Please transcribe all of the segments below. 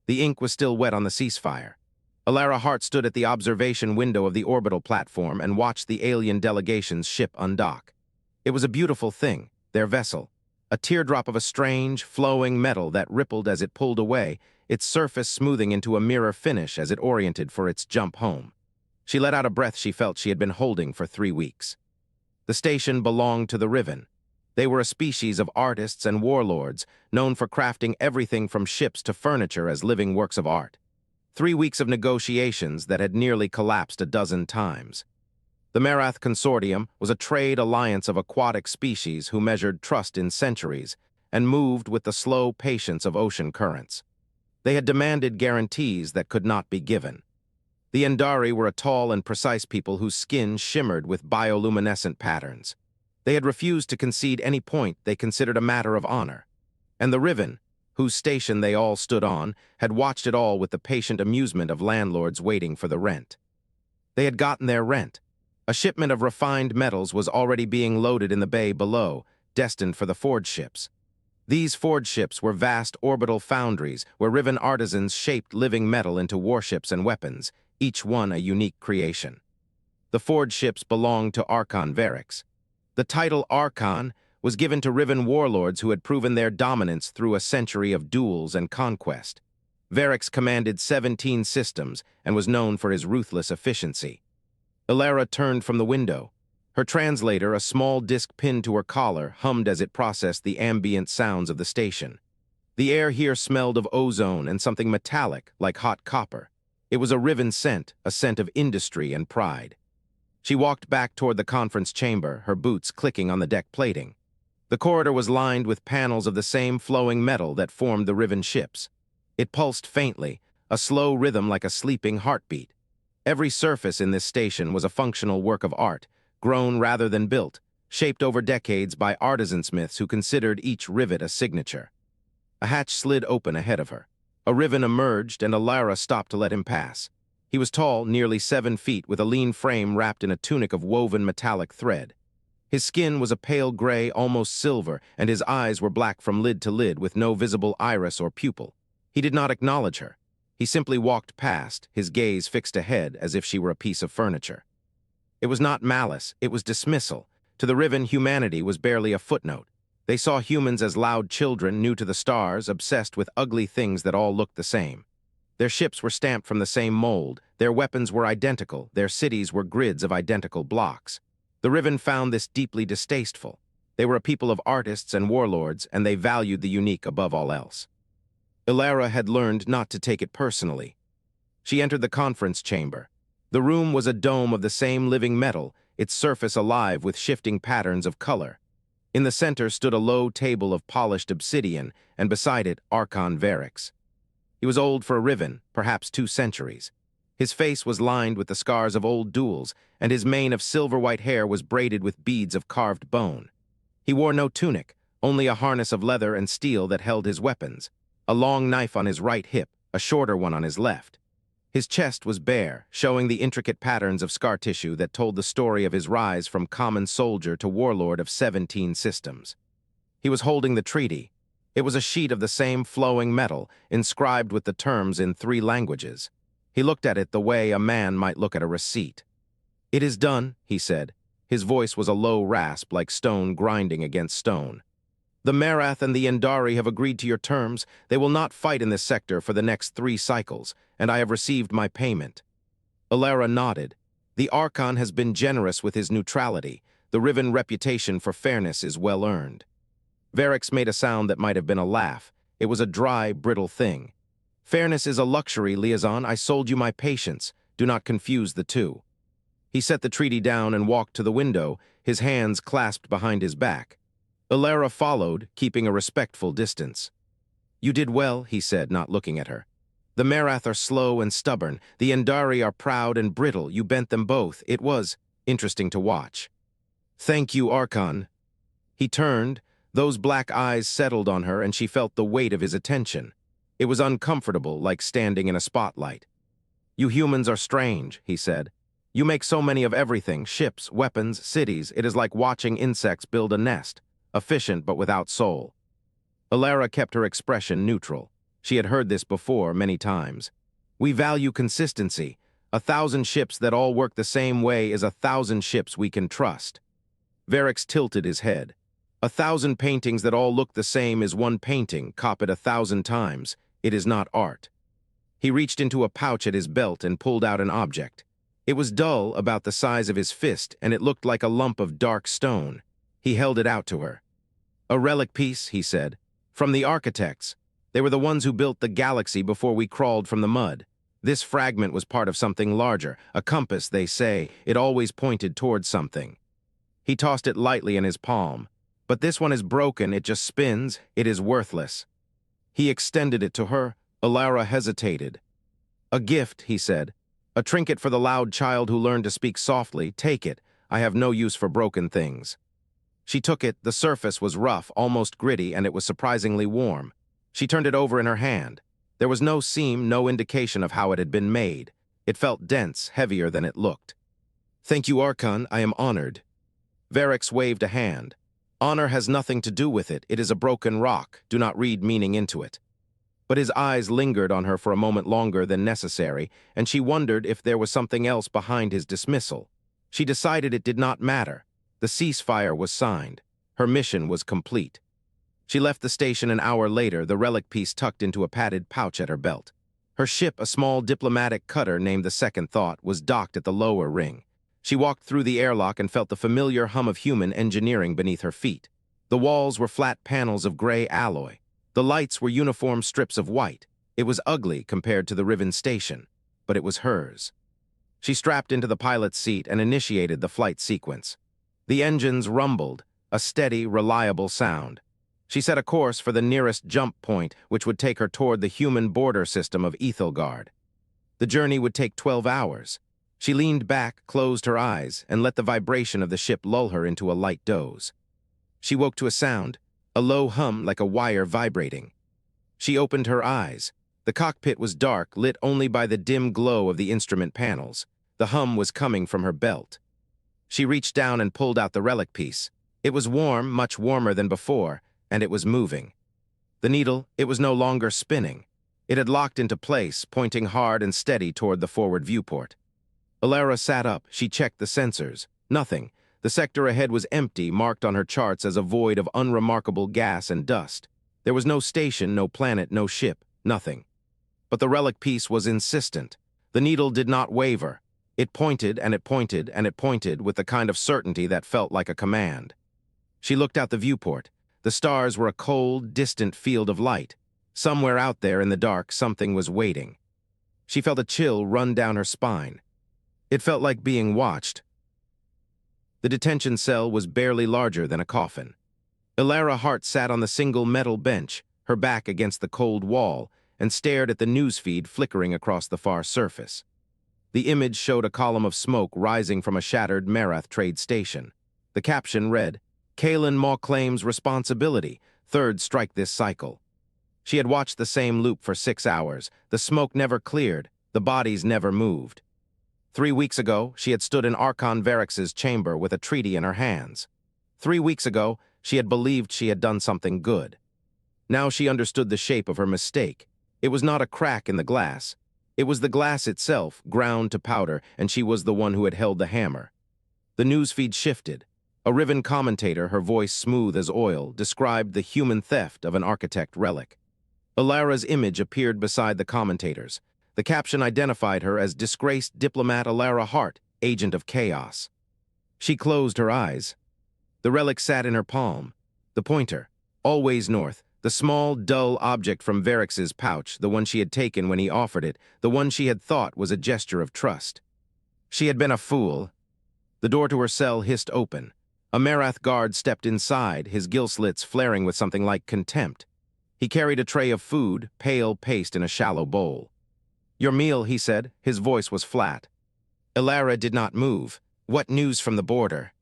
The ink was still wet on the ceasefire. Elara Hart stood at the observation window of the orbital platform and watched the alien delegation's ship undock. It was a beautiful thing, their vessel, a teardrop of a strange, flowing metal that rippled as it pulled away, its surface smoothing into a mirror finish as it oriented for its jump home. She let out a breath she felt she had been holding for 3 weeks. The station belonged to the Riven. They were a species of artists and warlords, known for crafting everything from ships to furniture as living works of art. 3 weeks of negotiations that had nearly collapsed a dozen times. The Marath Consortium was a trade alliance of aquatic species who measured trust in centuries and moved with the slow patience of ocean currents. They had demanded guarantees that could not be given. The Endari were a tall and precise people whose skin shimmered with bioluminescent patterns. They had refused to concede any point they considered a matter of honor. And the Riven, whose station they all stood on, had watched it all with the patient amusement of landlords waiting for the rent. They had gotten their rent. A shipment of refined metals was already being loaded in the bay below, destined for the forge ships. These forge ships were vast orbital foundries where Riven artisans shaped living metal into warships and weapons, each one a unique creation. The forge ships belonged to Archon Varix. The title Archon was given to Riven warlords who had proven their dominance through a century of duels and conquest. Varix commanded 17 systems and was known for his ruthless efficiency. Elara turned from the window. Her translator, a small disc pinned to her collar, hummed as it processed the ambient sounds of the station. The air here smelled of ozone and something metallic, like hot copper. It was a Riven scent, a scent of industry and pride. She walked back toward the conference chamber, her boots clicking on the deck plating. The corridor was lined with panels of the same flowing metal that formed the Riven ships. It pulsed faintly, a slow rhythm like a sleeping heartbeat. Every surface in this station was a functional work of art, grown rather than built, shaped over decades by artisansmiths who considered each rivet a signature. A hatch slid open ahead of her. A Riven emerged and Elara stopped to let him pass. He was tall, nearly 7 feet, with a lean frame wrapped in a tunic of woven metallic thread. His skin was a pale gray, almost silver, and his eyes were black from lid to lid with no visible iris or pupil. He did not acknowledge her. He simply walked past, his gaze fixed ahead as if she were a piece of furniture. It was not malice, it was dismissal. To the Riven, humanity was barely a footnote. They saw humans as loud children new to the stars, obsessed with ugly things that all looked the same. Their ships were stamped from the same mold, their weapons were identical, their cities were grids of identical blocks. The Riven found this deeply distasteful. They were a people of artists and warlords, and they valued the unique above all else. Elara had learned not to take it personally. She entered the conference chamber. The room was a dome of the same living metal, its surface alive with shifting patterns of color. In the center stood a low table of polished obsidian, and beside it, Archon Varix. He was old for a Riven, perhaps 2 centuries. His face was lined with the scars of old duels, and his mane of silver-white hair was braided with beads of carved bone. He wore no tunic, only a harness of leather and steel that held his weapons, a long knife on his right hip, a shorter one on his left. His chest was bare, showing the intricate patterns of scar tissue that told the story of his rise from common soldier to warlord of 17 systems. He was holding the treaty. It was a sheet of the same flowing metal, inscribed with the terms in 3 languages. He looked at it the way a man might look at a receipt. "It is done," he said. His voice was a low rasp like stone grinding against stone. "The Marath and the Endari have agreed to your terms. They will not fight in this sector for the next 3 cycles, and I have received my payment." Elara nodded. "The Archon has been generous with his neutrality. The Riven reputation for fairness is well earned." Varix made a sound that might have been a laugh. It was a dry, brittle thing. "Fairness is a luxury, liaison. I sold you my patience. Do not confuse the two." He set the treaty down and walked to the window, his hands clasped behind his back. Elara followed, keeping a respectful distance. "You did well," he said, not looking at her. "The Marath are slow and stubborn. The Endari are proud and brittle. You bent them both. It was interesting to watch." "Thank you, Archon." He turned. Those black eyes settled on her, and she felt the weight of his attention. It was uncomfortable, like standing in a spotlight. "You humans are strange," he said. "You make so many of everything, ships, weapons, cities. It is like watching insects build a nest, efficient but without soul." Elara kept her expression neutral. She had heard this before many times. We value consistency. 1,000 ships that all work the same way is 1,000 ships we can trust. Varix tilted his head. 1,000 paintings that all look the same is one painting, copied 1,000 times. It is not art. He reached into a pouch at his belt and pulled out an object. It was dull, about the size of his fist, and it looked like a lump of dark stone. He held it out to her. A relic piece, he said. From the architects. They were the ones who built the galaxy before we crawled from the mud. This fragment was part of something larger. A compass, they say. It always pointed towards something. He tossed it lightly in his palm. But this one is broken, it just spins. It is worthless. He extended it to her. Elara hesitated. A gift, he said. A trinket for the loud child who learned to speak softly. Take it. I have no use for broken things. She took it. The surface was rough, almost gritty, and it was surprisingly warm. She turned it over in her hand. There was no seam, no indication of how it had been made. It felt dense, heavier than it looked. Thank you, Archon. I am honored. Varix waved a hand. Honor has nothing to do with it. It is a broken rock. Do not read meaning into it. But his eyes lingered on her for a moment longer than necessary, and she wondered if there was something else behind his dismissal. She decided it did not matter. The ceasefire was signed. Her mission was complete. She left the station an hour later, the relic piece tucked into a padded pouch at her belt. Her ship, a small diplomatic cutter named the Second Thought, was docked at the lower ring. She walked through the airlock and felt the familiar hum of human engineering beneath her feet. The walls were flat panels of gray alloy. The lights were uniform strips of white. It was ugly compared to the Riven station, but it was hers. She strapped into the pilot's seat and initiated the flight sequence. The engines rumbled, a steady, reliable sound. She set a course for the nearest jump point, which would take her toward the human border system of Ethelgard. The journey would take 12 hours. She leaned back, closed her eyes, and let the vibration of the ship lull her into a light doze. She woke to a sound, a low hum like a wire vibrating. She opened her eyes. The cockpit was dark, lit only by the dim glow of the instrument panels. The hum was coming from her belt. She reached down and pulled out the relic piece. It was warm, much warmer than before, and it was moving. The needle, it was no longer spinning. It had locked into place, pointing hard and steady toward the forward viewport. Elara sat up. She checked the sensors. Nothing. The sector ahead was empty, marked on her charts as a void of unremarkable gas and dust. There was no station, no planet, no ship, nothing. But the relic piece was insistent. The needle did not waver. It pointed and it pointed and it pointed with the kind of certainty that felt like a command. She looked out the viewport. The stars were a cold, distant field of light. Somewhere out there in the dark, something was waiting. She felt a chill run down her spine. It felt like being watched. The detention cell was barely larger than a coffin. Elara Hart sat on the single metal bench, her back against the cold wall, and stared at the newsfeed flickering across the far surface. The image showed a column of smoke rising from a shattered Marath trade station. The caption read, Kalen Maw claims responsibility, third strike this cycle. She had watched the same loop for 6 hours. The smoke never cleared. The bodies never moved. 3 weeks ago, she had stood in Archon Varix's chamber with a treaty in her hands. 3 weeks ago, she had believed she had done something good. Now she understood the shape of her mistake. It was not a crack in the glass. It was the glass itself, ground to powder, and she was the one who had held the hammer. The newsfeed shifted. A Riven commentator, her voice smooth as oil, described the human theft of an architect relic. Elara's image appeared beside the commentators. The caption identified her as disgraced diplomat Elara Hart, agent of chaos. She closed her eyes. The relic sat in her palm. The pointer, always north, the small, dull object from Varix's pouch, the one she had taken when he offered it, the one she had thought was a gesture of trust. She had been a fool. The door to her cell hissed open. A Marath guard stepped inside, his gill slits flaring with something like contempt. He carried a tray of food, pale paste in a shallow bowl. Your meal, he said. His voice was flat. Elara did not move. What news from the border?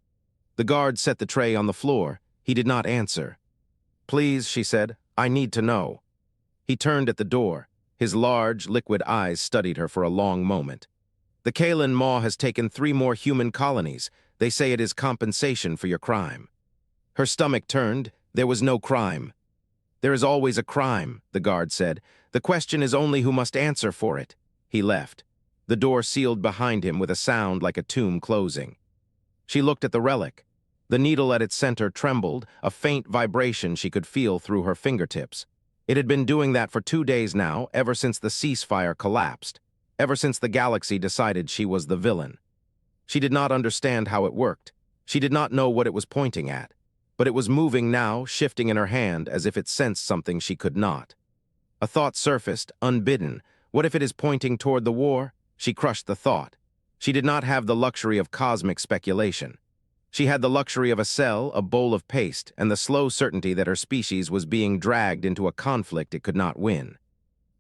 The guard set the tray on the floor. He did not answer. Please, she said, I need to know. He turned at the door. His large, liquid eyes studied her for a long moment. The Kalen Maw has taken 3 more human colonies. They say it is compensation for your crime. Her stomach turned. There was no crime. There is always a crime, the guard said. The question is only who must answer for it. He left. The door sealed behind him with a sound like a tomb closing. She looked at the relic. The needle at its center trembled, a faint vibration she could feel through her fingertips. It had been doing that for 2 days now, ever since the ceasefire collapsed, ever since the galaxy decided she was the villain. She did not understand how it worked. She did not know what it was pointing at. But it was moving now, shifting in her hand as if it sensed something she could not. A thought surfaced, unbidden. What if it is pointing toward the war? She crushed the thought. She did not have the luxury of cosmic speculation. She had the luxury of a cell, a bowl of paste, and the slow certainty that her species was being dragged into a conflict it could not win.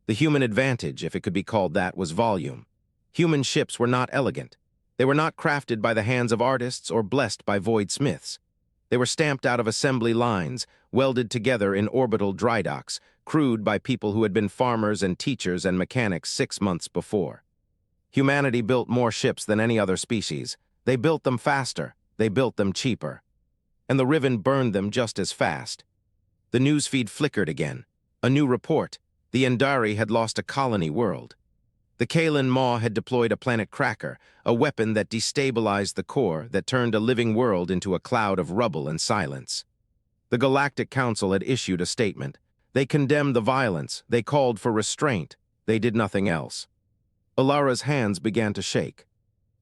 The human advantage, if it could be called that, was volume. Human ships were not elegant. They were not crafted by the hands of artists or blessed by void smiths. They were stamped out of assembly lines, welded together in orbital dry docks, crewed by people who had been farmers and teachers and mechanics 6 months before. Humanity built more ships than any other species. They built them faster. They built them cheaper. And the Riven burned them just as fast. The newsfeed flickered again. A new report. The Endari had lost a colony world. The Kalen Maw had deployed a planet cracker, a weapon that destabilized the core, that turned a living world into a cloud of rubble and silence. The Galactic Council had issued a statement. They condemned the violence. They called for restraint. They did nothing else. Elara's hands began to shake.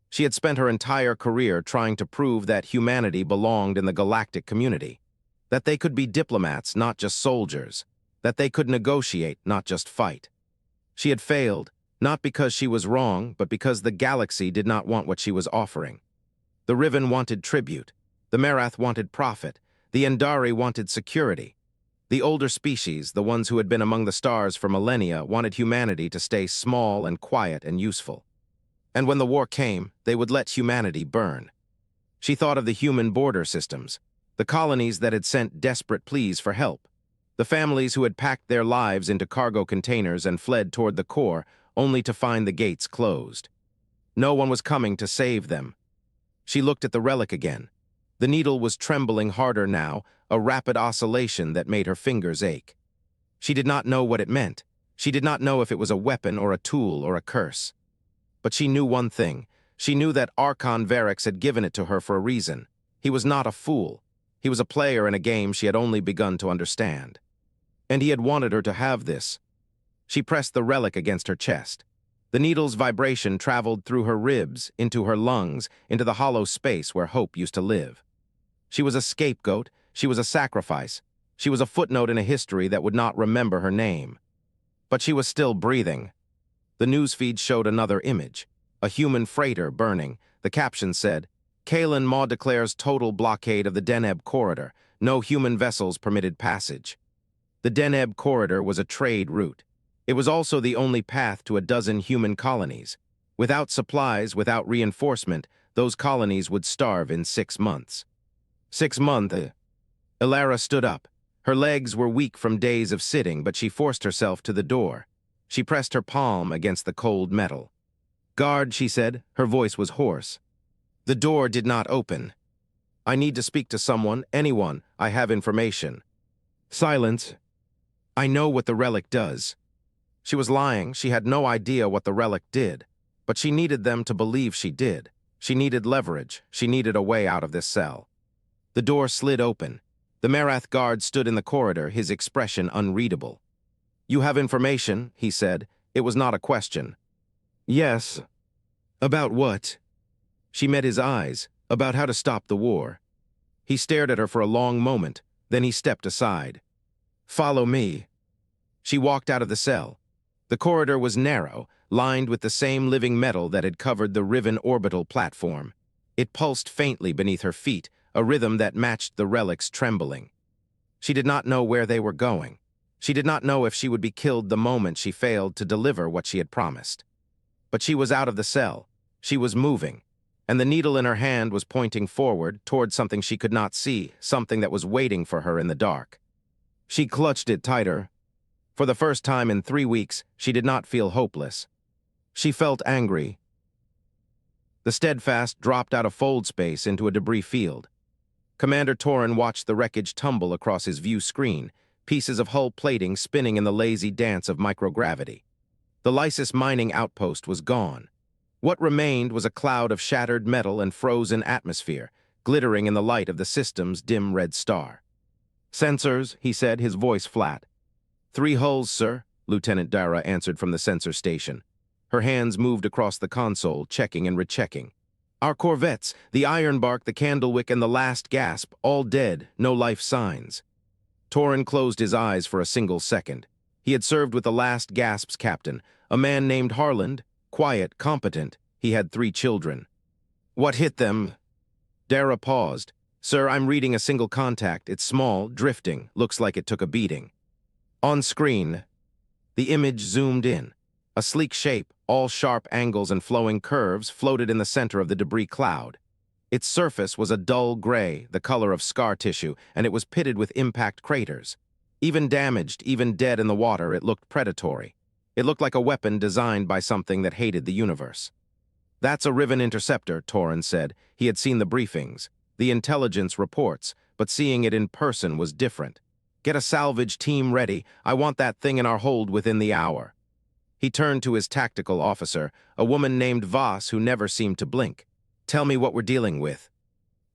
She had spent her entire career trying to prove that humanity belonged in the galactic community, that they could be diplomats, not just soldiers, that they could negotiate, not just fight. She had failed, not because she was wrong, but because the galaxy did not want what she was offering. The Riven wanted tribute. The Marath wanted profit. The Endari wanted security. The older species, the ones who had been among the stars for millennia, wanted humanity to stay small and quiet and useful. And when the war came, they would let humanity burn. She thought of the human border systems, the colonies that had sent desperate pleas for help, the families who had packed their lives into cargo containers and fled toward the core, only to find the gates closed. No one was coming to save them. She looked at the relic again. The needle was trembling harder now, a rapid oscillation that made her fingers ache. She did not know what it meant. She did not know if it was a weapon or a tool or a curse. But she knew one thing. She knew that Archon Varix had given it to her for a reason. He was not a fool. He was a player in a game she had only begun to understand. And he had wanted her to have this. She pressed the relic against her chest. The needle's vibration traveled through her ribs, into her lungs, into the hollow space where hope used to live. She was a scapegoat. She was a sacrifice. She was a footnote in a history that would not remember her name. But she was still breathing. The newsfeed showed another image, a human freighter burning. The caption said, Kalen Maw declares total blockade of the Deneb corridor. No human vessels permitted passage. The Deneb corridor was a trade route. It was also the only path to a dozen human colonies. Without supplies, without reinforcement, those colonies would starve in 6 months. 6 months. Elara stood up. Her legs were weak from days of sitting, but she forced herself to the door. She pressed her palm against the cold metal. "Guard," she said. Her voice was hoarse. The door did not open. "I need to speak to someone, anyone. I have information." Silence. "I know what the relic does." She was lying. She had no idea what the relic did. But she needed them to believe she did. She needed leverage. She needed a way out of this cell. The door slid open. The Marath guard stood in the corridor, his expression unreadable. "You have information," he said. It was not a question. "Yes." "About what?" She met his eyes. "About how to stop the war." He stared at her for a long moment. Then he stepped aside. "Follow me." She walked out of the cell. The corridor was narrow, lined with the same living metal that had covered the Riven orbital platform. It pulsed faintly beneath her feet, a rhythm that matched the relic's trembling. She did not know where they were going. She did not know if she would be killed the moment she failed to deliver what she had promised. But she was out of the cell. She was moving, and the needle in her hand was pointing forward toward something she could not see, something that was waiting for her in the dark. She clutched it tighter. For the first time in 3 weeks, she did not feel hopeless. She felt angry. The Steadfast dropped out of fold space into a debris field. Commander Torin watched the wreckage tumble across his view screen, pieces of hull plating spinning in the lazy dance of microgravity. The Lysis mining outpost was gone. What remained was a cloud of shattered metal and frozen atmosphere, glittering in the light of the system's dim red star. "Sensors," he said, his voice flat. "3 hulls, sir," Lieutenant Dara answered from the sensor station. Her hands moved across the console, checking and rechecking. "Our corvettes, the Ironbark, the Candlewick, and the Last Gasp, all dead, no life signs." Torin closed his eyes for a single second. He had served with the Last Gasp's captain, a man named Harland, quiet, competent. He had 3 children. "What hit them?" Dara paused. "Sir, I'm reading a single contact. It's small, drifting, looks like it took a beating." On screen, the image zoomed in. A sleek shape, all sharp angles and flowing curves, floated in the center of the debris cloud. Its surface was a dull gray, the color of scar tissue, and it was pitted with impact craters. Even damaged, even dead in the water, it looked predatory. It looked like a weapon designed by something that hated the universe. "That's a Riven interceptor," Torin said. He had seen the briefings, the intelligence reports, but seeing it in person was different. "Get a salvage team ready. I want that thing in our hold within the hour." He turned to his tactical officer, a woman named Voss who never seemed to blink. "Tell me what we're dealing with."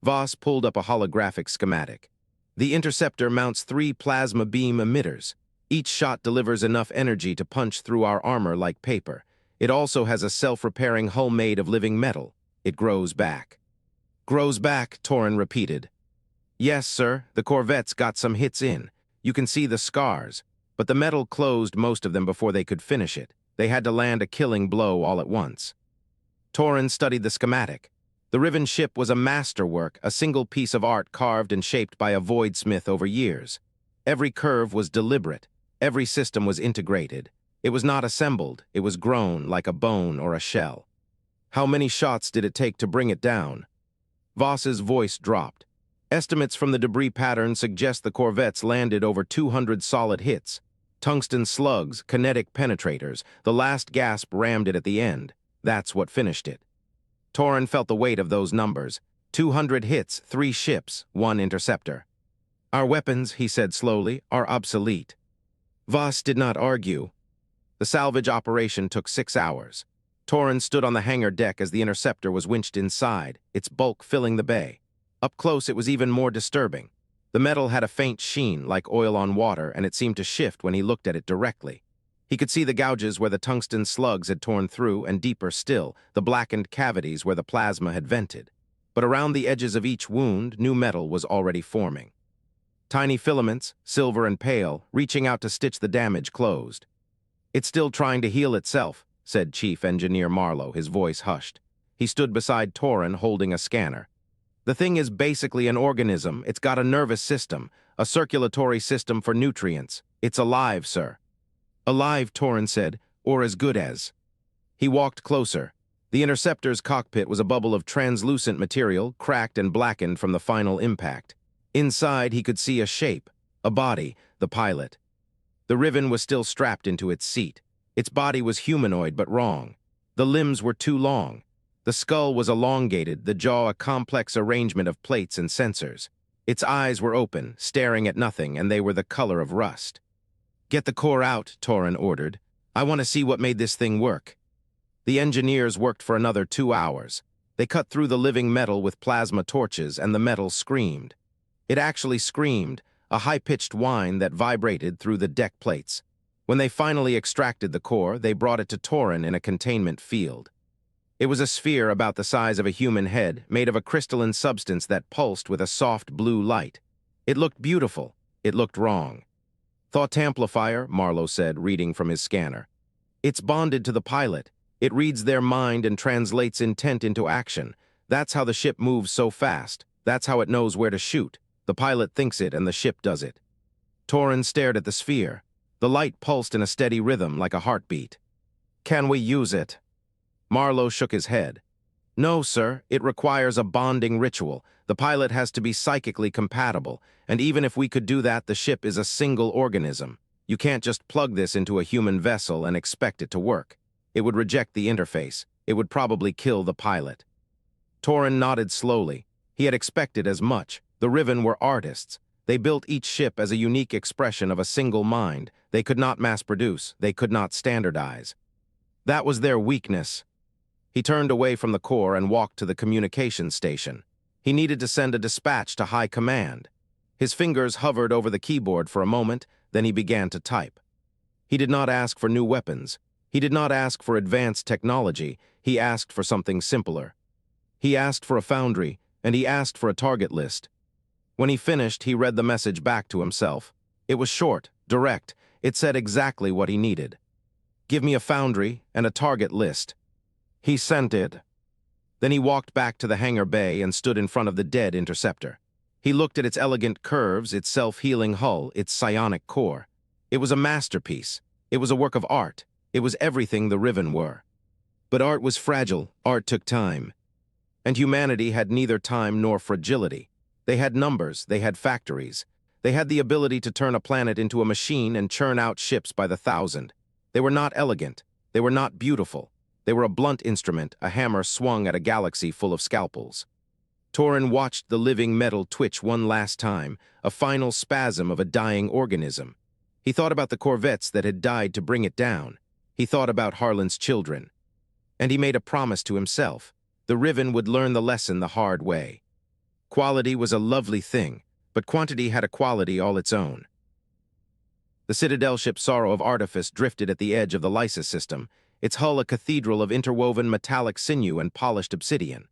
Voss pulled up a holographic schematic. "The interceptor mounts 3 plasma beam emitters. Each shot delivers enough energy to punch through our armor like paper. It also has a self-repairing hull made of living metal. It grows back." "Grows back," Torin repeated. "Yes, sir, the corvettes got some hits in. You can see the scars, but the metal closed most of them before they could finish it. They had to land a killing blow all at once." Torin studied the schematic. The Riven ship was a masterwork, a single piece of art carved and shaped by a voidsmith over years. Every curve was deliberate. Every system was integrated. It was not assembled. It was grown like a bone or a shell. "How many shots did it take to bring it down?" Voss's voice dropped. "Estimates from the debris pattern suggest the corvettes landed over 200 solid hits. Tungsten slugs, kinetic penetrators. The Last Gasp rammed it at the end. That's what finished it." Torin felt the weight of those numbers. 200 hits, 3 ships, 1 interceptor. "Our weapons," he said slowly, "are obsolete." Voss did not argue. The salvage operation took 6 hours. Torin stood on the hangar deck as the interceptor was winched inside, its bulk filling the bay. Up close, it was even more disturbing. The metal had a faint sheen, like oil on water, and it seemed to shift when he looked at it directly. He could see the gouges where the tungsten slugs had torn through, and deeper still, the blackened cavities where the plasma had vented. But around the edges of each wound, new metal was already forming. Tiny filaments, silver and pale, reaching out to stitch the damage closed. "It's still trying to heal itself," said Chief Engineer Marlowe, his voice hushed. He stood beside Torin, holding a scanner. "The thing is basically an organism. It's got a nervous system, a circulatory system for nutrients. It's alive, sir." "Alive," Torin said, "or as good as." He walked closer. The interceptor's cockpit was a bubble of translucent material, cracked and blackened from the final impact. Inside, he could see a shape, a body, the pilot. The Riven was still strapped into its seat. Its body was humanoid but wrong. The limbs were too long. The skull was elongated, the jaw a complex arrangement of plates and sensors. Its eyes were open, staring at nothing, and they were the color of rust. "Get the core out," Torin ordered. "I want to see what made this thing work." The engineers worked for another 2 hours. They cut through the living metal with plasma torches, and the metal screamed. It actually screamed, a high-pitched whine that vibrated through the deck plates. When they finally extracted the core, they brought it to Torin in a containment field. It was a sphere about the size of a human head, made of a crystalline substance that pulsed with a soft blue light. It looked beautiful. It looked wrong. "Thought amplifier," Marlowe said, reading from his scanner. "It's bonded to the pilot. It reads their mind and translates intent into action. That's how the ship moves so fast. That's how it knows where to shoot. The pilot thinks it, and the ship does it." Torin stared at the sphere. The light pulsed in a steady rhythm, like a heartbeat. "Can we use it?" Marlowe shook his head. "No, sir. It requires a bonding ritual. The pilot has to be psychically compatible, and even if we could do that, the ship is a single organism. You can't just plug this into a human vessel and expect it to work. It would reject the interface. It would probably kill the pilot." Torin nodded slowly. He had expected as much. The Riven were artists. They built each ship as a unique expression of a single mind. They could not mass-produce. They could not standardize. That was their weakness. He turned away from the core and walked to the communications station. He needed to send a dispatch to high command. His fingers hovered over the keyboard for a moment, then he began to type. He did not ask for new weapons. He did not ask for advanced technology. He asked for something simpler. He asked for a foundry, and he asked for a target list. When he finished, he read the message back to himself. It was short, direct. It said exactly what he needed. Give me a foundry and a target list. He sent it. Then he walked back to the hangar bay and stood in front of the dead interceptor. He looked at its elegant curves, its self-healing hull, its psionic core. It was a masterpiece. It was a work of art. It was everything the Riven were. But art was fragile. Art took time. And humanity had neither time nor fragility. They had numbers. They had factories. They had the ability to turn a planet into a machine and churn out ships by the thousand. They were not elegant. They were not beautiful. They were a blunt instrument, a hammer swung at a galaxy full of scalpels. Torin watched the living metal twitch one last time, a final spasm of a dying organism. He thought about the corvettes that had died to bring it down. He thought about Harlan's children. And he made a promise to himself. The Riven would learn the lesson the hard way. Quality was a lovely thing, but quantity had a quality all its own. The Citadel ship Sorrow of Artifice drifted at the edge of the Lysis system, its hull a cathedral of interwoven metallic sinew and polished obsidian.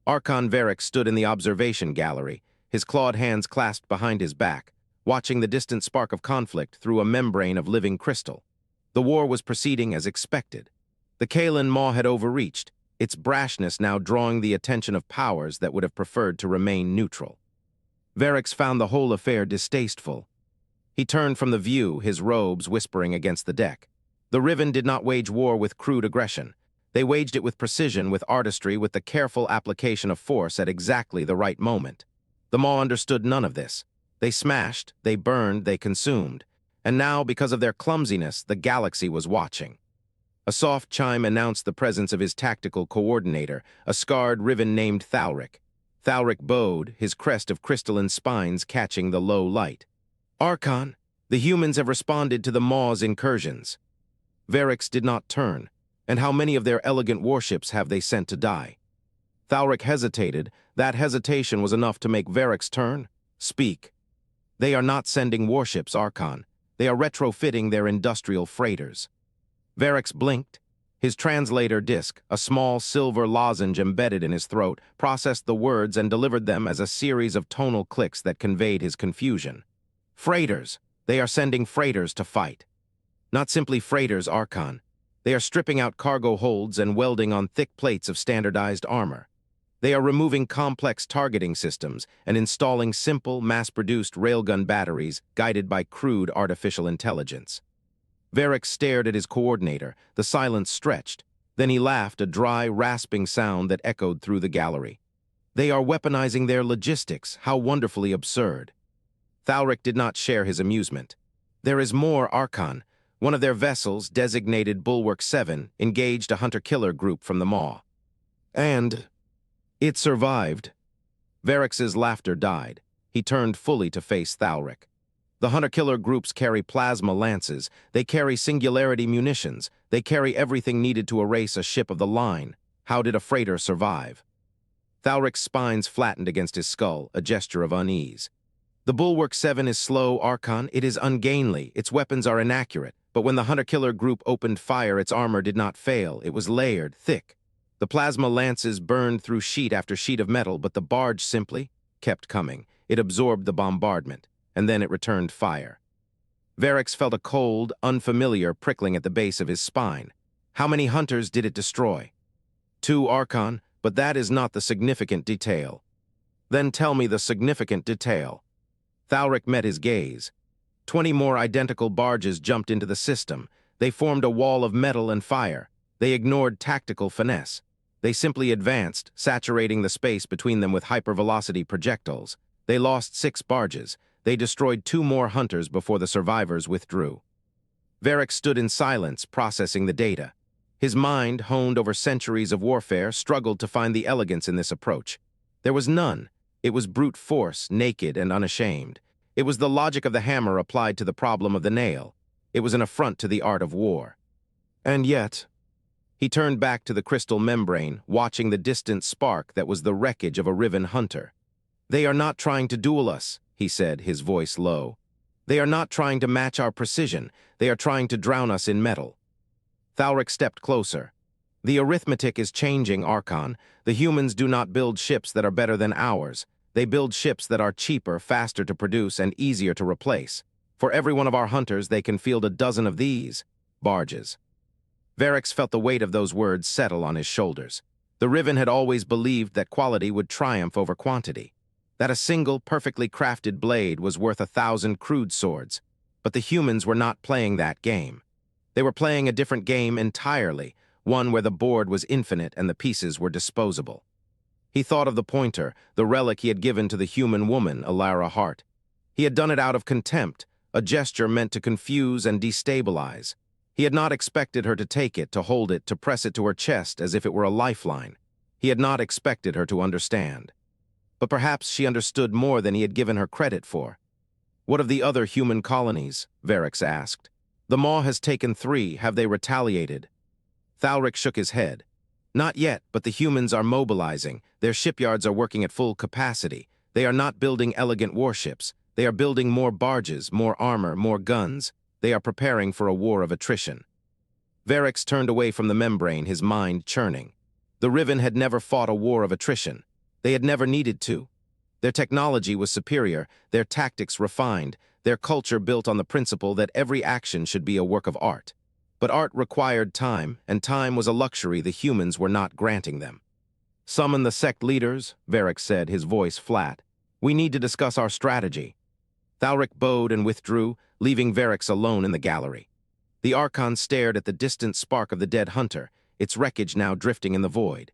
Archon Varric stood in the observation gallery, his clawed hands clasped behind his back, watching the distant spark of conflict through a membrane of living crystal. The war was proceeding as expected. The Kalan Maw had overreached, its brashness now drawing the attention of powers that would have preferred to remain neutral. Varric found the whole affair distasteful. He turned from the view, his robes whispering against the deck. The Riven did not wage war with crude aggression. They waged it with precision, with artistry, with the careful application of force at exactly the right moment. The Maw understood none of this. They smashed, they burned, they consumed. And now, because of their clumsiness, the galaxy was watching. A soft chime announced the presence of his tactical coordinator, a scarred Riven named Thalric. Thalric bowed, his crest of crystalline spines catching the low light. Archon, the humans have responded to the Maw's incursions. Varric did not turn, and how many of their elegant warships have they sent to die? Thalric hesitated. That hesitation was enough to make Varric turn. Speak. They are not sending warships, Archon. They are retrofitting their industrial freighters. Varric blinked. His translator disc, a small silver lozenge embedded in his throat, processed the words and delivered them as a series of tonal clicks that conveyed his confusion. Freighters. They are sending freighters to fight. Not simply freighters, Archon. They are stripping out cargo holds and welding on thick plates of standardized armor. They are removing complex targeting systems and installing simple, mass-produced railgun batteries guided by crude artificial intelligence. Varric stared at his coordinator. The silence stretched. Then he laughed, a dry, rasping sound that echoed through the gallery. They are weaponizing their logistics. How wonderfully absurd. Thalric did not share his amusement. There is more, Archon. One of their vessels, designated Bulwark 7, engaged a hunter-killer group from the Maw. And it survived. Varric's laughter died. He turned fully to face Thalric. The hunter-killer groups carry plasma lances. They carry singularity munitions. They carry everything needed to erase a ship of the line. How did a freighter survive? Thalric's spines flattened against his skull, a gesture of unease. The Bulwark 7 is slow, Archon. It is ungainly. Its weapons are inaccurate. But when the hunter-killer group opened fire, its armor did not fail. It was layered, thick. The plasma lances burned through sheet after sheet of metal, but the barge simply kept coming. It absorbed the bombardment, and then it returned fire. Varric felt a cold, unfamiliar prickling at the base of his spine. How many hunters did it destroy? 2, Archon, but that is not the significant detail. Then tell me the significant detail. Thalric met his gaze. 20 more identical barges jumped into the system. They formed a wall of metal and fire. They ignored tactical finesse. They simply advanced, saturating the space between them with hypervelocity projectiles. They lost 6 barges. They destroyed 2 more hunters before the survivors withdrew. Varric stood in silence, processing the data. His mind, honed over centuries of warfare, struggled to find the elegance in this approach. There was none. It was brute force, naked and unashamed. It was the logic of the hammer applied to the problem of the nail. It was an affront to the art of war. And yet, he turned back to the crystal membrane, watching the distant spark that was the wreckage of a Riven hunter. "They are not trying to duel us," he said, his voice low. "They are not trying to match our precision. They are trying to drown us in metal." Thalric stepped closer. "The arithmetic is changing, Archon. The humans do not build ships that are better than ours. They build ships that are cheaper, faster to produce, and easier to replace. For every one of our hunters, they can field a dozen of these barges." Varix felt the weight of those words settle on his shoulders. The Riven had always believed that quality would triumph over quantity, that a single, perfectly crafted blade was worth 1,000 crude swords. But the humans were not playing that game. They were playing a different game entirely, one where the board was infinite and the pieces were disposable. He thought of the pointer, the relic he had given to the human woman, Elara Hart. He had done it out of contempt, a gesture meant to confuse and destabilize. He had not expected her to take it, to hold it, to press it to her chest as if it were a lifeline. He had not expected her to understand. But perhaps she understood more than he had given her credit for. "What of the other human colonies?" Varix asked. "The Maw has taken 3. Have they retaliated?" Thalric shook his head. "Not yet, but the humans are mobilizing. Their shipyards are working at full capacity. They are not building elegant warships. They are building more barges, more armor, more guns. They are preparing for a war of attrition." Varix turned away from the membrane, his mind churning. The Riven had never fought a war of attrition. They had never needed to. Their technology was superior, their tactics refined, their culture built on the principle that every action should be a work of art. But art required time, and time was a luxury the humans were not granting them. "Summon the sect leaders," Varix said, his voice flat. "We need to discuss our strategy." Thalric bowed and withdrew, leaving Varix alone in the gallery. The Archon stared at the distant spark of the dead hunter, its wreckage now drifting in the void.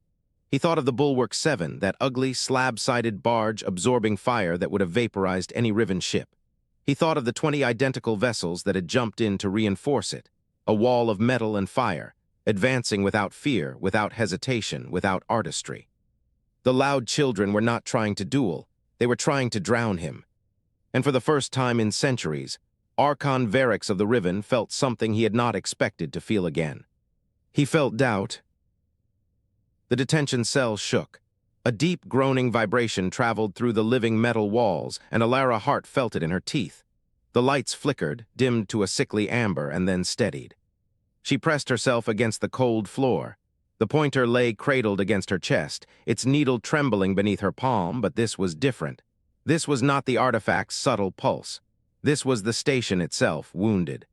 He thought of the Bulwark 7, that ugly, slab-sided barge absorbing fire that would have vaporized any Riven ship. He thought of the 20 identical vessels that had jumped in to reinforce it, a wall of metal and fire, advancing without fear, without hesitation, without artistry. The loud children were not trying to duel, they were trying to drown him. And for the first time in centuries, Archon Varix of the Riven felt something he had not expected to feel again. He felt doubt. The detention cell shook. A deep, groaning vibration traveled through the living metal walls, and Elara Hart felt it in her teeth. The lights flickered, dimmed to a sickly amber, and then steadied. She pressed herself against the cold floor. The pointer lay cradled against her chest, its needle trembling beneath her palm, but this was different. This was not the artifact's subtle pulse. This was the station itself, wounded.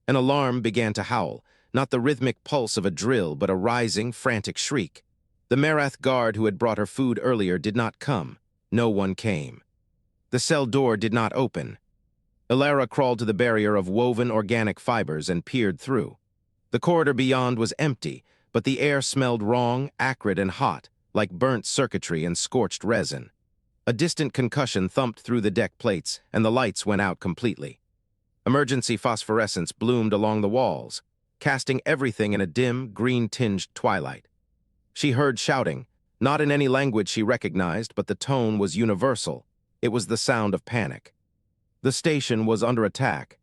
An alarm began to howl, not the rhythmic pulse of a drill, but a rising, frantic shriek. The Marath guard who had brought her food earlier did not come. No one came. The cell door did not open. Elara crawled to the barrier of woven organic fibers and peered through. The corridor beyond was empty, but the air smelled wrong, acrid and hot, like burnt circuitry and scorched resin. A distant concussion thumped through the deck plates, and the lights went out completely. Emergency phosphorescence bloomed along the walls, casting everything in a dim, green-tinged twilight. She heard shouting, not in any language she recognized, but the tone was universal. It was the sound of panic. The station was under attack.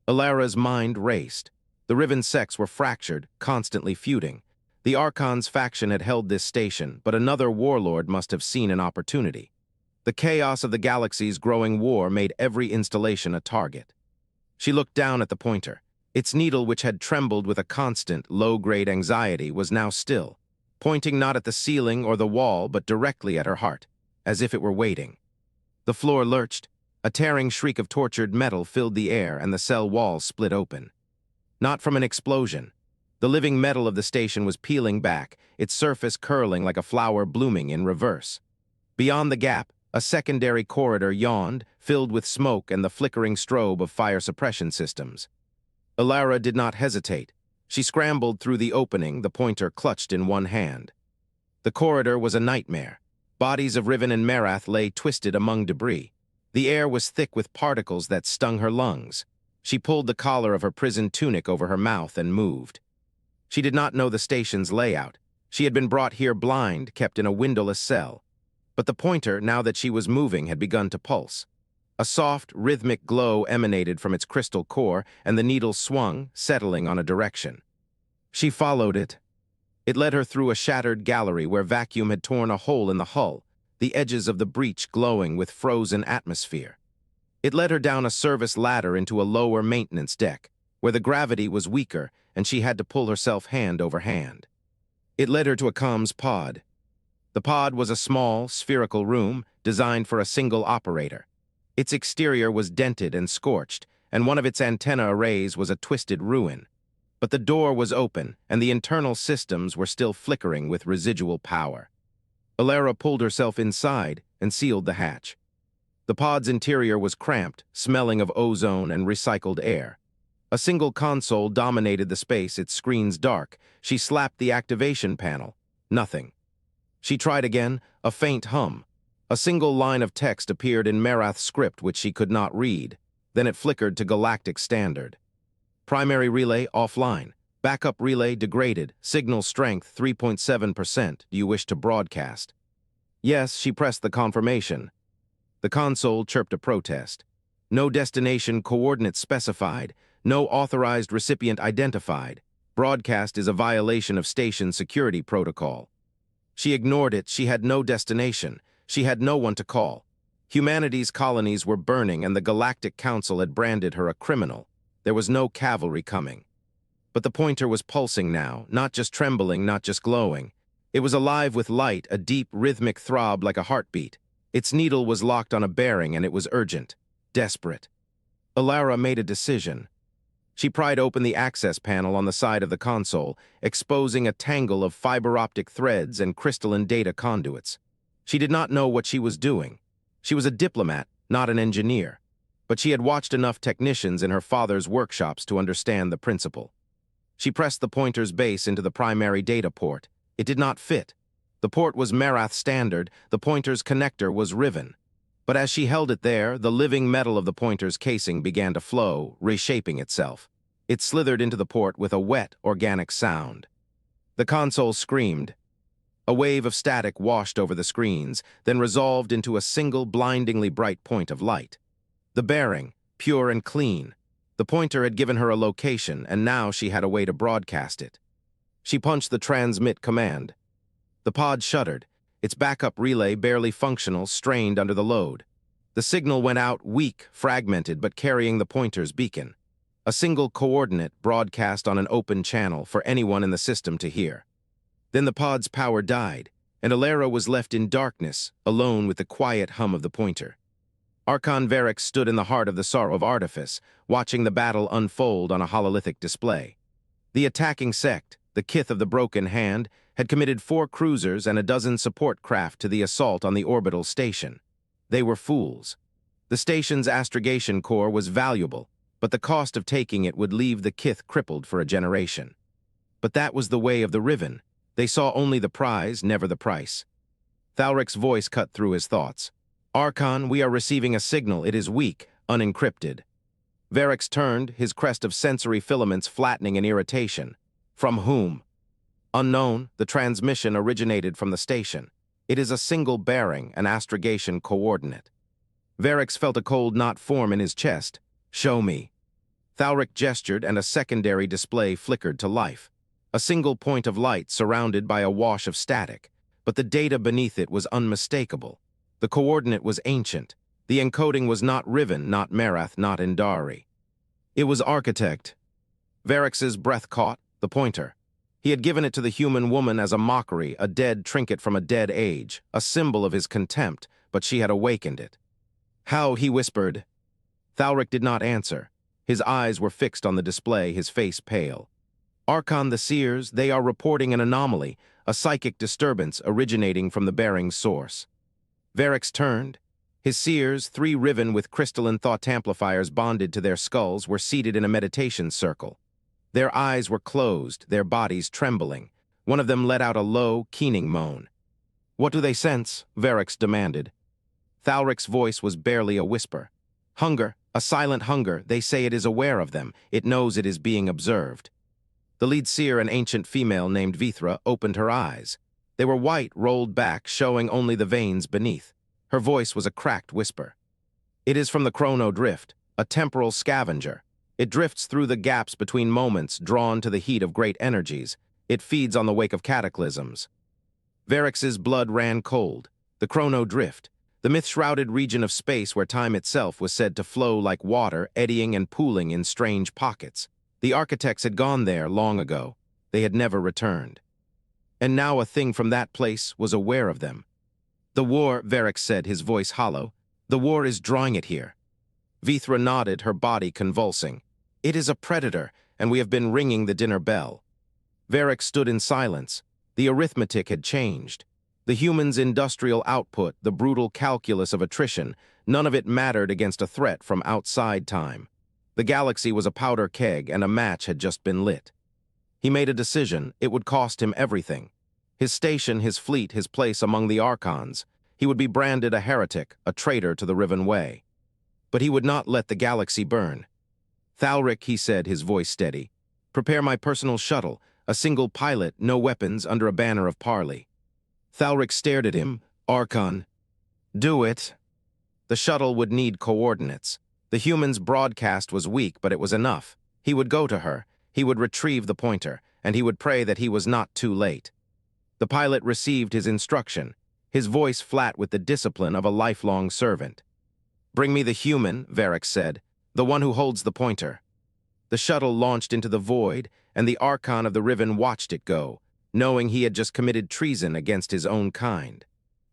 Elara's mind raced. The Riven sects were fractured, constantly feuding. The Archon's faction had held this station, but another warlord must have seen an opportunity. The chaos of the galaxy's growing war made every installation a target. She looked down at the pointer. Its needle, which had trembled with a constant, low-grade anxiety, was now still, pointing not at the ceiling or the wall, but directly at her heart, as if it were waiting. The floor lurched. A tearing shriek of tortured metal filled the air, and the cell wall split open. Not from an explosion. The living metal of the station was peeling back, its surface curling like a flower blooming in reverse. Beyond the gap, a secondary corridor yawned, filled with smoke and the flickering strobe of fire suppression systems. Elara did not hesitate. She scrambled through the opening, the pointer clutched in one hand. The corridor was a nightmare. Bodies of Riven and Marath lay twisted among debris. The air was thick with particles that stung her lungs. She pulled the collar of her prison tunic over her mouth and moved. She did not know the station's layout. She had been brought here blind, kept in a windowless cell. But the pointer, now that she was moving, had begun to pulse. A soft, rhythmic glow emanated from its crystal core, and the needle swung, settling on a direction. She followed it. It led her through a shattered gallery where vacuum had torn a hole in the hull, the edges of the breach glowing with frozen atmosphere. It led her down a service ladder into a lower maintenance deck, where the gravity was weaker and she had to pull herself hand over hand. It led her to a comms pod. The pod was a small, spherical room designed for a single operator. Its exterior was dented and scorched, and one of its antenna arrays was a twisted ruin. But the door was open, and the internal systems were still flickering with residual power. Elara pulled herself inside and sealed the hatch. The pod's interior was cramped, smelling of ozone and recycled air. A single console dominated the space, its screens dark. She slapped the activation panel. Nothing. She tried again, a faint hum. A single line of text appeared in Marath script which she could not read. Then it flickered to galactic standard. Primary relay offline. Backup relay degraded. Signal strength 3.7%. Do you wish to broadcast? Yes, she pressed the confirmation. The console chirped a protest. No destination coordinates specified. No authorized recipient identified. Broadcast is a violation of station security protocol. She ignored it. She had no destination. She had no one to call. Humanity's colonies were burning and the Galactic Council had branded her a criminal. There was no cavalry coming. But the pointer was pulsing now, not just trembling, not just glowing. It was alive with light, a deep, rhythmic throb like a heartbeat. Its needle was locked on a bearing and it was urgent, desperate. Elara made a decision. She pried open the access panel on the side of the console, exposing a tangle of fiber-optic threads and crystalline data conduits. She did not know what she was doing. She was a diplomat, not an engineer. But she had watched enough technicians in her father's workshops to understand the principle. She pressed the pointer's base into the primary data port. It did not fit. The port was Marath standard, the pointer's connector was Riven. But as she held it there, the living metal of the pointer's casing began to flow, reshaping itself. It slithered into the port with a wet, organic sound. The console screamed. A wave of static washed over the screens, then resolved into a single blindingly bright point of light. The bearing, pure and clean. The pointer had given her a location, and now she had a way to broadcast it. She punched the transmit command. The pod shuddered. Its backup relay, barely functional, strained under the load. The signal went out, weak, fragmented, but carrying the pointer's beacon. A single coordinate broadcast on an open channel for anyone in the system to hear. Then the pod's power died, and Elara was left in darkness, alone with the quiet hum of the pointer. Archon Varric stood in the heart of the Sorrow of Artifice, watching the battle unfold on a hololithic display. The attacking sect, the kith of the Broken Hand, had committed 4 cruisers and a dozen support craft to the assault on the orbital station. They were fools. The station's astrogation core was valuable, but the cost of taking it would leave the kith crippled for a generation. But that was the way of the Riven. They saw only the prize, never the price. Thalric's voice cut through his thoughts. Archon, we are receiving a signal. It is weak, unencrypted. Varric turned, his crest of sensory filaments flattening in irritation. From whom? Unknown, the transmission originated from the station. It is a single bearing, an astrogation coordinate. Varric felt a cold knot form in his chest. Show me. Thalric gestured and a secondary display flickered to life. A single point of light surrounded by a wash of static, but the data beneath it was unmistakable. The coordinate was ancient. The encoding was not Riven, not Marath, not Indari. It was Architect. Varric's breath caught, the pointer. He had given it to the human woman as a mockery, a dead trinket from a dead age, a symbol of his contempt, but she had awakened it. How, he whispered. Thalric did not answer. His eyes were fixed on the display, his face pale. Archon the Seers, they are reporting an anomaly, a psychic disturbance originating from the bearing's source. Varric turned. His Seers, 3 Riven with crystalline thought amplifiers bonded to their skulls, were seated in a meditation circle. Their eyes were closed, their bodies trembling. One of them let out a low, keening moan. What do they sense? Varric demanded. Thalric's voice was barely a whisper. Hunger, a silent hunger. They say it is aware of them. It knows it is being observed. The lead seer, an ancient female named Vithra, opened her eyes. They were white, rolled back, showing only the veins beneath. Her voice was a cracked whisper. It is from the chrono drift, a temporal scavenger. It drifts through the gaps between moments, drawn to the heat of great energies. It feeds on the wake of cataclysms. Varrix's blood ran cold. The chrono drift, the myth-shrouded region of space where time itself was said to flow like water, eddying and pooling in strange pockets. The architects had gone there long ago. They had never returned. And now a thing from that place was aware of them. The war, Varrix said, his voice hollow. The war is drawing it here. Vithra nodded, her body convulsing. It is a predator, and we have been ringing the dinner bell. Varrix stood in silence. The arithmetic had changed. The humans' industrial output, the brutal calculus of attrition, none of it mattered against a threat from outside time. The galaxy was a powder keg, and a match had just been lit. He made a decision. It would cost him everything. His station, his fleet, his place among the archons. He would be branded a heretic, a traitor to the Riven way. But he would not let the galaxy burn. Thalric, he said, his voice steady. Prepare my personal shuttle, a single pilot, no weapons, under a banner of parley. Thalric stared at him. Archon. Do it. The shuttle would need coordinates. The human's broadcast was weak, but it was enough. He would go to her. He would retrieve the pointer, and he would pray that he was not too late. The pilot received his instruction, his voice flat with the discipline of a lifelong servant. Bring me the human, Varrix said, the one who holds the pointer. The shuttle launched into the void, and the Archon of the Riven watched it go, knowing he had just committed treason against his own kind.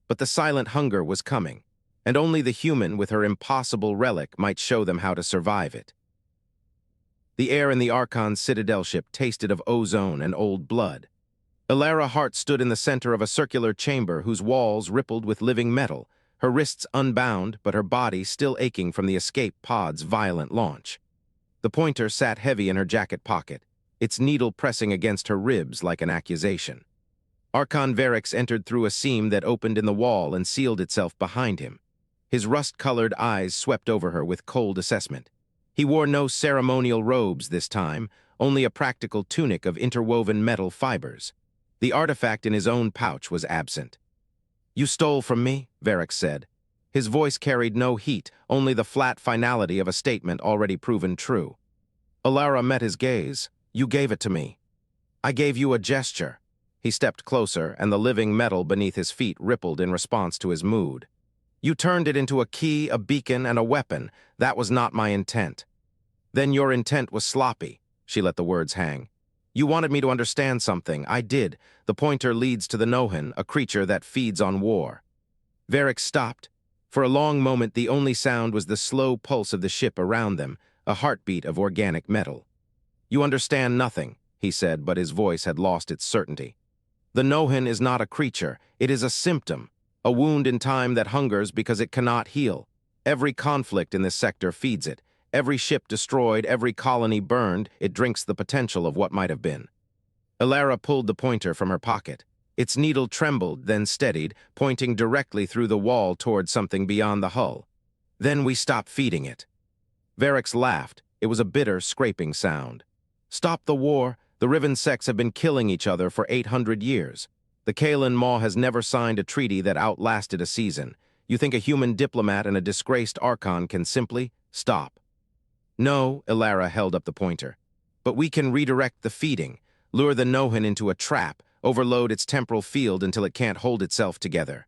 But the silent hunger was coming, and only the human with her impossible relic might show them how to survive it. The air in the Archon's citadel ship tasted of ozone and old blood. Elara Hart stood in the center of a circular chamber whose walls rippled with living metal, her wrists unbound but her body still aching from the escape pod's violent launch. The pointer sat heavy in her jacket pocket, its needle pressing against her ribs like an accusation. Archon Varrix entered through a seam that opened in the wall and sealed itself behind him. His rust-colored eyes swept over her with cold assessment. He wore no ceremonial robes this time, only a practical tunic of interwoven metal fibers. The artifact in his own pouch was absent. You stole from me, Varrix said. His voice carried no heat, only the flat finality of a statement already proven true. Elara met his gaze. You gave it to me. I gave you a gesture. He stepped closer, and the living metal beneath his feet rippled in response to his mood. You turned it into a key, a beacon, and a weapon. That was not my intent. Then your intent was sloppy. She let the words hang. You wanted me to understand something. I did. The pointer leads to the Nohan, a creature that feeds on war. Varrix stopped. For a long moment, the only sound was the slow pulse of the ship around them, a heartbeat of organic metal. You understand nothing, he said, but his voice had lost its certainty. The Nohan is not a creature. It is a symptom, a wound in time that hungers because it cannot heal. Every conflict in this sector feeds it. Every ship destroyed, every colony burned, it drinks the potential of what might have been. Elara pulled the pointer from her pocket. Its needle trembled, then steadied, pointing directly through the wall toward something beyond the hull. Then we stopped feeding it. Varrix laughed. It was a bitter, scraping sound. Stop the war. The Riven sects have been killing each other for 800 years. The Kalan Maw has never signed a treaty that outlasted a season. You think a human diplomat and a disgraced Archon can simply stop? No, Elara held up the pointer. But we can redirect the feeding, lure the Nohan into a trap, overload its temporal field until it can't hold itself together.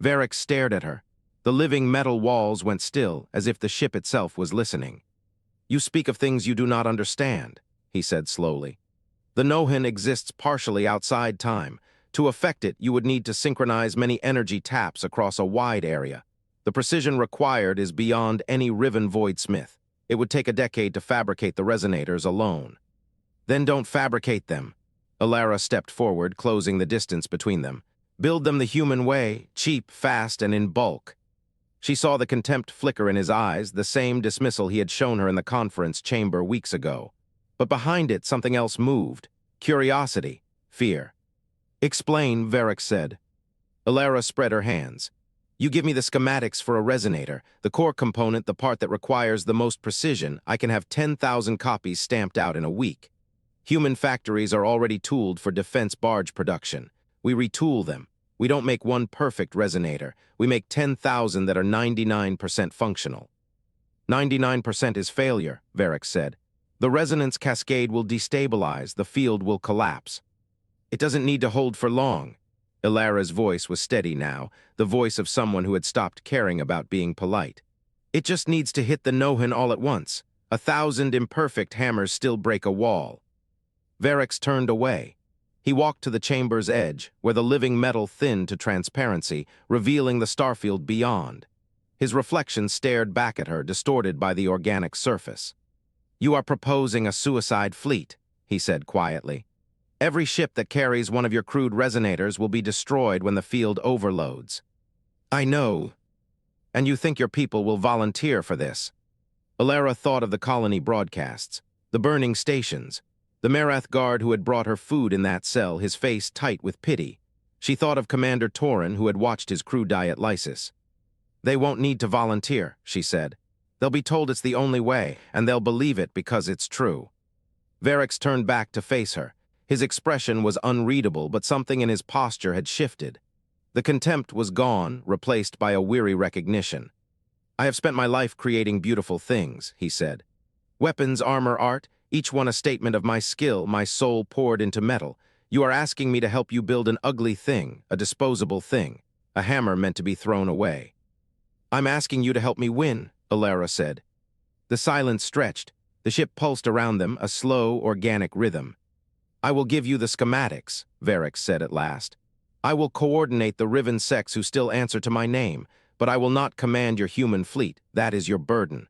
Varrix stared at her. The living metal walls went still, as if the ship itself was listening. You speak of things you do not understand, he said slowly. The Nohan exists partially outside time. To affect it, you would need to synchronize many energy taps across a wide area. The precision required is beyond any Riven voidsmith. It would take a decade to fabricate the resonators alone. Then don't fabricate them. Elara stepped forward, closing the distance between them. Build them the human way, cheap, fast, and in bulk. She saw the contempt flicker in his eyes, the same dismissal he had shown her in the conference chamber weeks ago. But behind it, something else moved. Curiosity, fear. Explain, Varrix said. Elara spread her hands. You give me the schematics for a resonator, the core component, the part that requires the most precision. I can have 10,000 copies stamped out in a week. Human factories are already tooled for defense barge production. We retool them. We don't make one perfect resonator. We make 10,000 that are 99% functional. 99% is failure, Varric said. The resonance cascade will destabilize, the field will collapse. It doesn't need to hold for long. Elara's voice was steady now, the voice of someone who had stopped caring about being polite. It just needs to hit the Nohan all at once. 1,000 imperfect hammers still break a wall. Varric turned away. He walked to the chamber's edge, where the living metal thinned to transparency, revealing the starfield beyond. His reflection stared back at her, distorted by the organic surface. "You are proposing a suicide fleet," he said quietly. "Every ship that carries one of your crude resonators will be destroyed when the field overloads." "I know. And you think your people will volunteer for this?" Elara thought of the colony broadcasts, the burning stations, the Marath guard who had brought her food in that cell, his face tight with pity. She thought of Commander Torin, who had watched his crew die at Lysis. "They won't need to volunteer," she said. "They'll be told it's the only way, and they'll believe it because it's true." Varric turned back to face her. His expression was unreadable, but something in his posture had shifted. The contempt was gone, replaced by a weary recognition. "I have spent my life creating beautiful things," he said. "Weapons, armor, art, each one a statement of my skill, my soul poured into metal. You are asking me to help you build an ugly thing, a disposable thing, a hammer meant to be thrown away." "I'm asking you to help me win," Elara said. The silence stretched. The ship pulsed around them, a slow, organic rhythm. "I will give you the schematics," Varric said at last. "I will coordinate the Riven sects who still answer to my name, but I will not command your human fleet. That is your burden."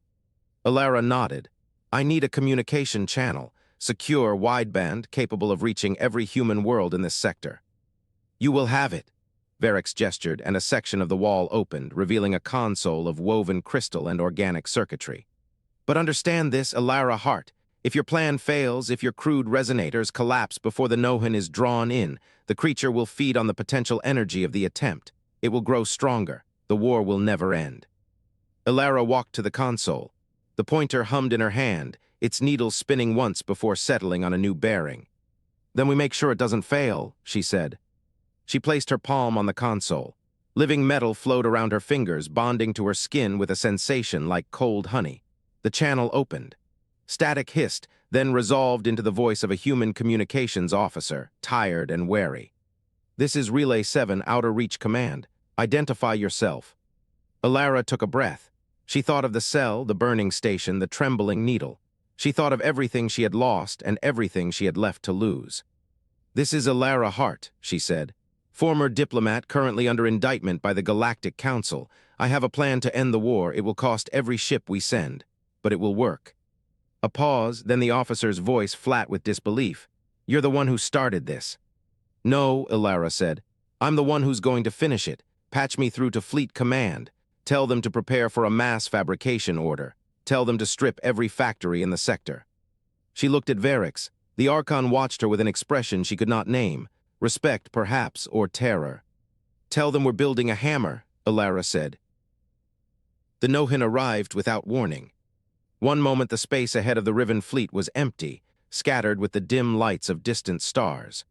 Elara nodded. "I need a communication channel, secure, wideband, capable of reaching every human world in this sector." "You will have it." Varric gestured, and a section of the wall opened, revealing a console of woven crystal and organic circuitry. "But understand this, Elara Hart. If your plan fails, if your crude resonators collapse before the Nohan is drawn in, the creature will feed on the potential energy of the attempt. It will grow stronger. The war will never end." Elara walked to the console. The pointer hummed in her hand, its needle spinning once before settling on a new bearing. "Then we make sure it doesn't fail," she said. She placed her palm on the console. Living metal flowed around her fingers, bonding to her skin with a sensation like cold honey. The channel opened. Static hissed, then resolved into the voice of a human communications officer, tired and wary. "This is Relay 7, Outer Reach Command. Identify yourself." Elara took a breath. She thought of the cell, the burning station, the trembling needle. She thought of everything she had lost and everything she had left to lose. "This is Elara Hart," she said. "Former diplomat, currently under indictment by the Galactic Council. I have a plan to end the war. It will cost every ship we send. But it will work." A pause, then the officer's voice flat with disbelief. "You're the one who started this." "No," Elara said. "I'm the one who's going to finish it. Patch me through to Fleet Command. Tell them to prepare for a mass fabrication order. Tell them to strip every factory in the sector." She looked at Varric. The Archon watched her with an expression she could not name. Respect, perhaps, or terror. "Tell them we're building a hammer," Elara said. The Nohan arrived without warning. One moment the space ahead of the Riven fleet was empty, scattered with the dim lights of distant stars.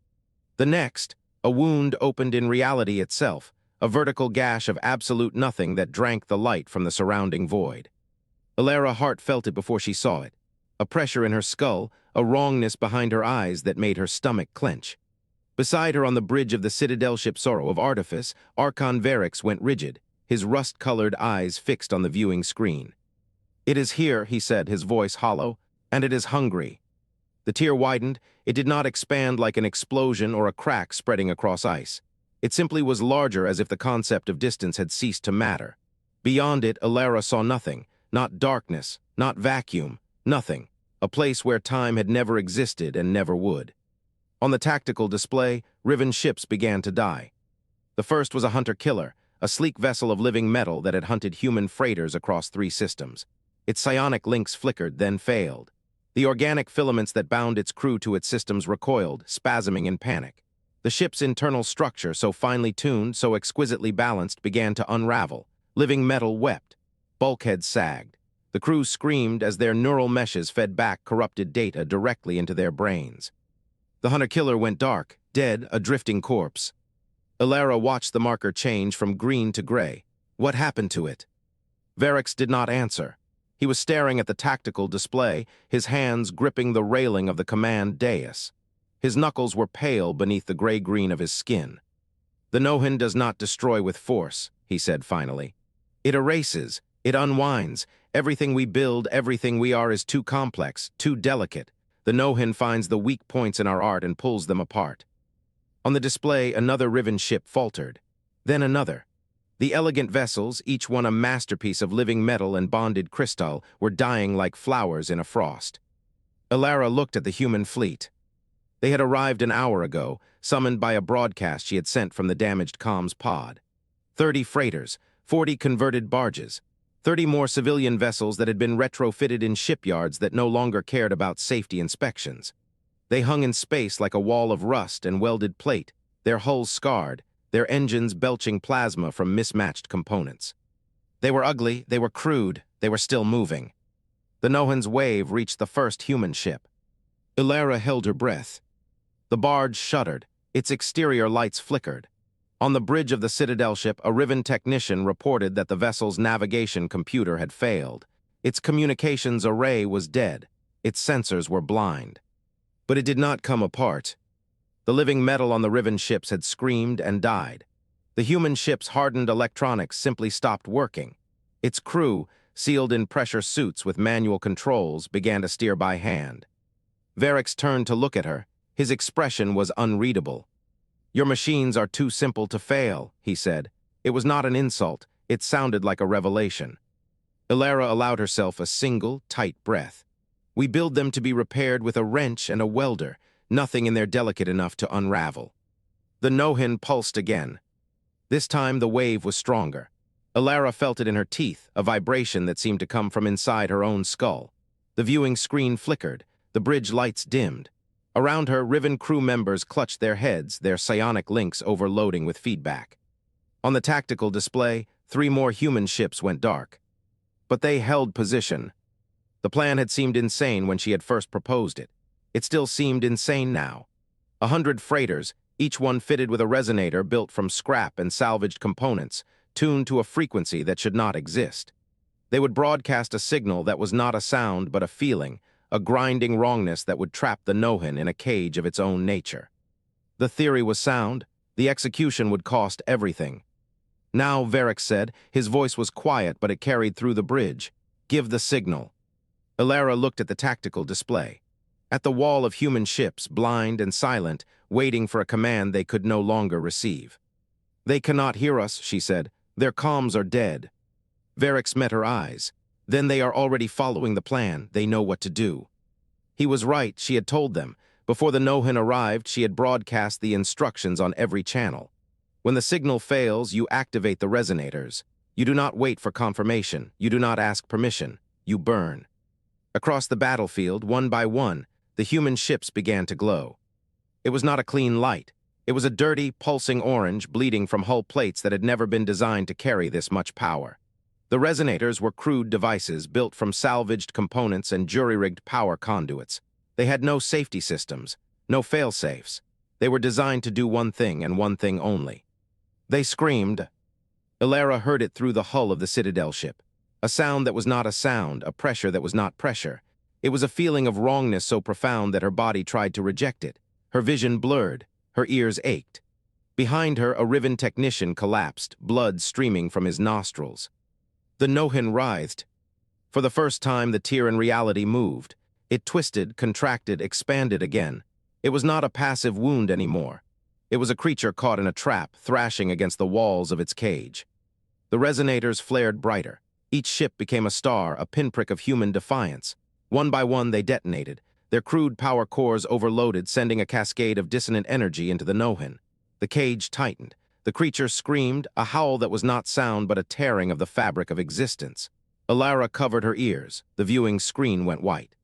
The next, a wound opened in reality itself, a vertical gash of absolute nothing that drank the light from the surrounding void. Elara Hart felt it before she saw it. A pressure in her skull, a wrongness behind her eyes that made her stomach clench. Beside her on the bridge of the Citadel ship Sorrow of Artifice, Archon Varric went rigid, his rust-colored eyes fixed on the viewing screen. "It is here," he said, his voice hollow, "and it is hungry." The tear widened. It did not expand like an explosion or a crack spreading across ice. It simply was larger, as if the concept of distance had ceased to matter. Beyond it, Elara saw nothing, not darkness, not vacuum, nothing, a place where time had never existed and never would. On the tactical display, Riven ships began to die. The first was a hunter-killer, a sleek vessel of living metal that had hunted human freighters across 3 systems. Its psionic links flickered, then failed. The organic filaments that bound its crew to its systems recoiled, spasming in panic. The ship's internal structure, so finely tuned, so exquisitely balanced, began to unravel. Living metal wept. Bulkheads sagged. The crew screamed as their neural meshes fed back corrupted data directly into their brains. The hunter-killer went dark, dead, a drifting corpse. Elara watched the marker change from green to gray. What happened to it? Varix did not answer. He was staring at the tactical display, his hands gripping the railing of the command dais. His knuckles were pale beneath the gray-green of his skin. "The Nohin does not destroy with force," he said finally. "It erases, it unwinds. Everything we build, everything we are is too complex, too delicate. The Nohin finds the weak points in our art and pulls them apart." On the display, another Riven ship faltered. Then another. The elegant vessels, each one a masterpiece of living metal and bonded crystal, were dying like flowers in a frost. Elara looked at the human fleet. They had arrived an hour ago, summoned by a broadcast she had sent from the damaged comms pod. 30 freighters, 40 converted barges, 30 more civilian vessels that had been retrofitted in shipyards that no longer cared about safety inspections. They hung in space like a wall of rust and welded plate, their hulls scarred, their engines belching plasma from mismatched components. They were ugly, they were crude, they were still moving. The Nohin's wave reached the first human ship. Elara held her breath. The barge shuddered, its exterior lights flickered. On the bridge of the Citadel ship, a Riven technician reported that the vessel's navigation computer had failed. Its communications array was dead. Its sensors were blind. But it did not come apart. The living metal on the Riven ships had screamed and died. The human ship's hardened electronics simply stopped working. Its crew, sealed in pressure suits with manual controls, began to steer by hand. Varix turned to look at her. His expression was unreadable. "Your machines are too simple to fail," he said. It was not an insult. It sounded like a revelation. Elara allowed herself a single, tight breath. "We build them to be repaired with a wrench and a welder. Nothing in there delicate enough to unravel." The Nohin pulsed again. This time the wave was stronger. Elara felt it in her teeth, a vibration that seemed to come from inside her own skull. The viewing screen flickered. The bridge lights dimmed. Around her, Riven crew members clutched their heads, their psionic links overloading with feedback. On the tactical display, 3 more human ships went dark. But they held position. The plan had seemed insane when she had first proposed it. It still seemed insane now. 100 freighters, each one fitted with a resonator built from scrap and salvaged components, tuned to a frequency that should not exist. They would broadcast a signal that was not a sound but a feeling, a grinding wrongness that would trap the Nohin in a cage of its own nature. The theory was sound. The execution would cost everything. "Now," Varix said. His voice was quiet, but it carried through the bridge. "Give the signal." Elara looked at the tactical display. At the wall of human ships, blind and silent, waiting for a command they could no longer receive. "They cannot hear us," she said. "Their comms are dead." Varix met her eyes. "Then they are already following the plan. They know what to do." He was right, she had told them. Before the Nohin arrived, she had broadcast the instructions on every channel. When the signal fails, you activate the resonators. You do not wait for confirmation. You do not ask permission. You burn. Across the battlefield, one by one, the human ships began to glow. It was not a clean light. It was a dirty, pulsing orange bleeding from hull plates that had never been designed to carry this much power. The resonators were crude devices built from salvaged components and jury-rigged power conduits. They had no safety systems, no fail-safes. They were designed to do one thing and one thing only. They screamed. Elara heard it through the hull of the Citadel ship. A sound that was not a sound, a pressure that was not pressure. It was a feeling of wrongness so profound that her body tried to reject it. Her vision blurred. Her ears ached. Behind her, a Riven technician collapsed, blood streaming from his nostrils. The Nohin writhed. For the first time, the tear in reality moved. It twisted, contracted, expanded again. It was not a passive wound anymore. It was a creature caught in a trap, thrashing against the walls of its cage. The resonators flared brighter. Each ship became a star, a pinprick of human defiance. One by one, they detonated. Their crude power cores overloaded, sending a cascade of dissonant energy into the Nohin. The cage tightened. The creature screamed, a howl that was not sound but a tearing of the fabric of existence. Elara covered her ears. The viewing screen went white.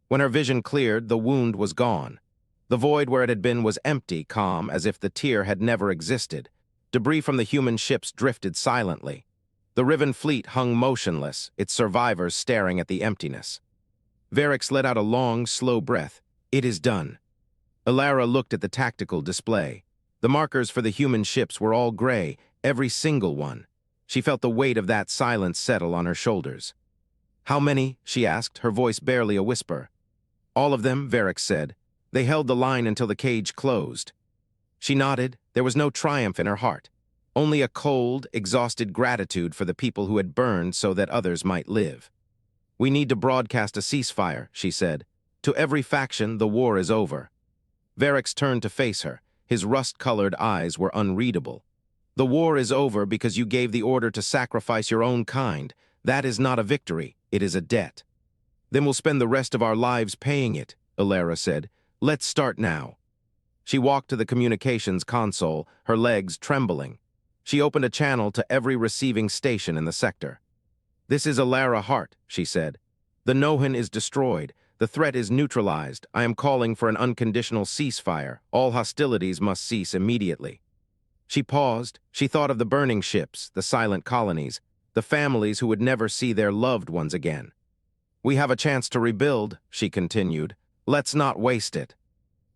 When her vision cleared, the wound was gone. The void where it had been was empty, calm, as if the tear had never existed. Debris from the human ships drifted silently. The Riven fleet hung motionless, its survivors staring at the emptiness. Varix let out a long, slow breath. "It is done." Elara looked at the tactical display. The markers for the human ships were all gray, every single one. She felt the weight of that silence settle on her shoulders. "How many?" she asked, her voice barely a whisper. "All of them," Varric said. "They held the line until the cage closed." She nodded. There was no triumph in her heart, only a cold, exhausted gratitude for the people who had burned so that others might live. "We need to broadcast a ceasefire," she said. "To every faction, the war is over." Varric turned to face her. His rust-colored eyes were unreadable. "The war is over because you gave the order to sacrifice your own kind. That is not a victory, it is a debt." "Then we'll spend the rest of our lives paying it," Elara said. "Let's start now." She walked to the communications console, her legs trembling. She opened a channel to every receiving station in the sector. "This is Elara Hart," she said. "The Nohan is destroyed. The threat is neutralized. I am calling for an unconditional ceasefire. All hostilities must cease immediately." She paused. She thought of the burning ships, the silent colonies, the families who would never see their loved ones again. "We have a chance to rebuild," she continued. "Let's not waste it."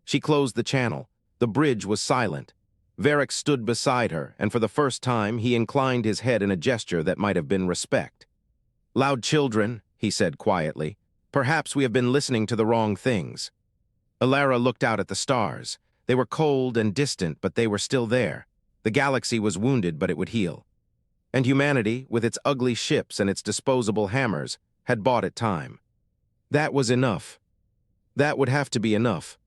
She closed the channel. The bridge was silent. Varric stood beside her, and for the first time he inclined his head in a gesture that might have been respect. "Loud children," he said quietly. "Perhaps we have been listening to the wrong things." Elara looked out at the stars. They were cold and distant, but they were still there. The galaxy was wounded, but it would heal. And humanity, with its ugly ships and its disposable hammers, had bought it time. That was enough. That would have to be enough.